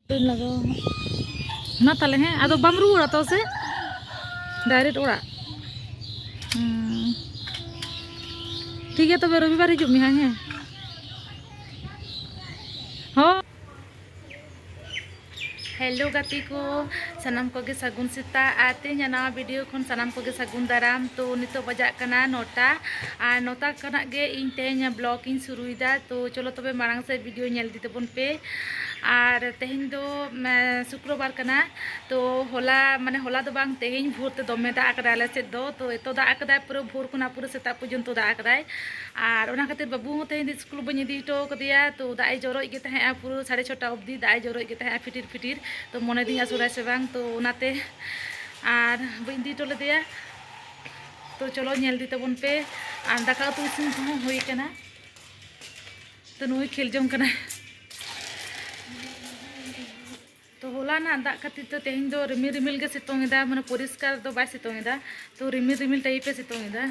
लगाओ ना ताले हैं आदो बम रुड़ा तो से डायरेक्ट ओड़ा ठीक है तबे रविवार हिजुग मी हैं हो हेलो गाती को सनाम को सगुन सीता आते नवा वीडियो खन सनाम को सगुन दाराम तो नितो बजा कना नोटा और नोटा कना गे इन तेज ब्लॉग इन शुरुदा तो चलो तबे मांग से वीडियो नेल दी तबन पे और तेहन दो शुक्रवार कना तो होला माने होला दो बांग तेहन भोर ते दमे दा आकदा आले से दो तो एतो दा आकदा पूरा भोर खुना पूरा सेता पर्यंत दा आकदा और ओना खातिर बाबू हो तेहन स्कूल बनी इदी तो कदिया तो दाई जरोय गे तहे पूरा 6:30 अब्दी दाई जरोय गे तहे फिटिर फिटिर तो मने दी आसुरा से बांग तो ओनाते और बइन दी तो लेदिया तो चलो नेल दी तबन पे और दाका उतु इसिन को होई कना तो नुई खेल जम कना तो होला ना दाग खातिर तो तेहन दो रिमिल रिमिल के सितोंगेदा माने परिष्कार दो बाय सितोंगेदा तो रिमिल रिमिल टाइप सितोंगेदा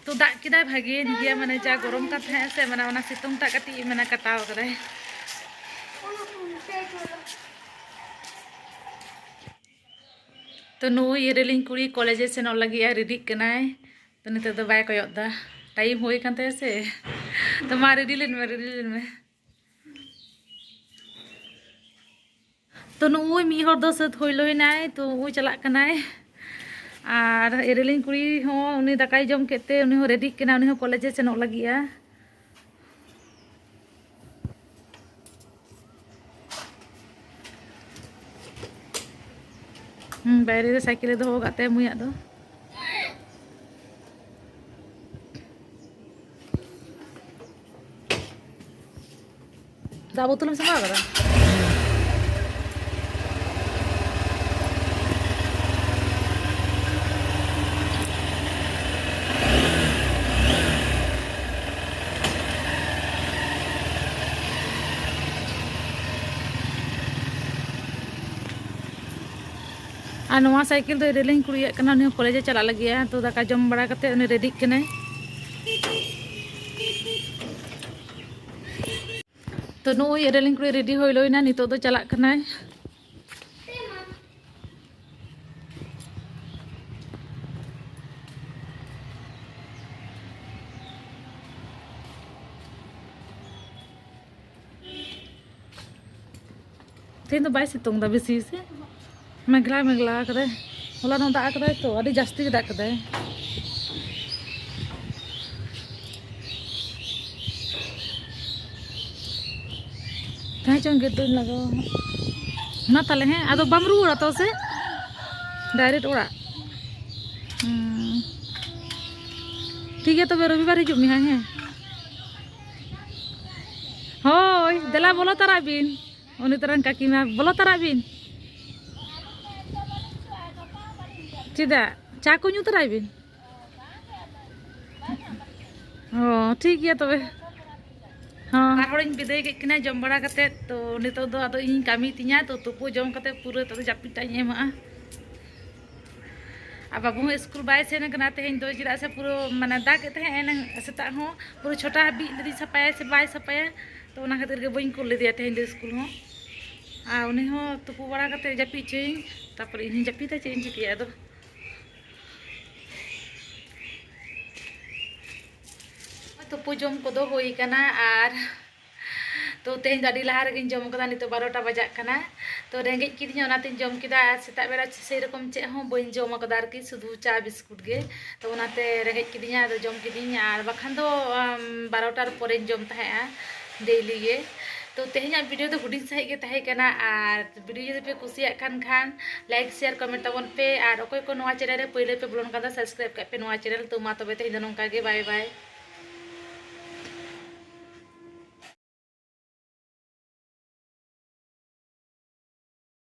तो दाग किदा भागे निगे माने जा गरम का था से माने ओना सितोंग ता कति माने कटाव करे तो नो ये रेलिंग कुड़ी कॉलेज से न लगी रेडी कनाय तो निते तो बाय कोयक दा टाइम होई कांते से तो मा रेडी लेन में तो नुई मी हर दो सत होइलोय नाय तो उ चला कनाय और एरेलिंग कुड़ी हो उनी दाकाय जम केते उनी हो रेडी कना उनी हो कॉलेज से न लगिया बाहरे रे साइकिल दो गाते मुया दो दा बोतल में समा करा और नवा साइकिल तो रेलिंग कुड़िया कना उनी कॉलेज चला लगे तो दाका जम बड़ा करते उनी रेडी कने तो नुई रेलिंग कुड़ी रेडी होइलोइना नितो तो चला कना तेन तो बाय सितोंग दा बेसी से मेघला मेघला करे होला न दाग करे तो अभी जास्ती दाग करे कहीं चों गे लगाओ ना ताले हैं आदो बम रुड़ा तो से डायरेक्ट ओड़ा ठीक है तबे रविवार हिजुग मी हैं होय देला बोलो तारा बिन उनी तरह काकी मा बोलो तारा बिन चिदा चा को ᱧᱩ तराय बिन ओ ठीक है तबे हाँ हड़िन बिदाय के किना जम बड़ा कते तो नितो दो आदो इन कामी तिया तो तुपो जम कते पूरा तो जापिटा एमा आ बाबू स्कूल बाय सेन कना तेहन दो जिरा से पूरा माने दाग के तेहन सेता हो पूरा छोटा बी लदी सपाया से बाय सपाया तो ओना खातिर के बइन को ले दिया तेहन दो स्कूल हो आ उनी हो तुपो बड़ा कते जापि चेई तापर इन जापिता चेई चिकिया दो तुपो जम को दो होई कना और तो तेहन गाड़ी लहा रे जम कदा नितो 12टा बजा कना तो रेंगे किदिया ओनाते जम किदा सेता बेरा से रकम चे हो बइन जम कदा रकी शुधु चा बिस्कुट गे तो ओनाते रेंगे किदिया तो जम किदिया और बखान दो 12टार परे जम तहाया डेली गे तो तेहना वीडियो तो हुडिंग सही के तहे कना और वीडियो जदि पे कुसिया खान लाइक शेयर कमेंट तबन पे और अकोय को नवा चैनल रे पहिले पे बोलन कदा सब्सक्राइब का पे नवा चैनल तो मा तबे तेहन नोंका गे बाय बाय।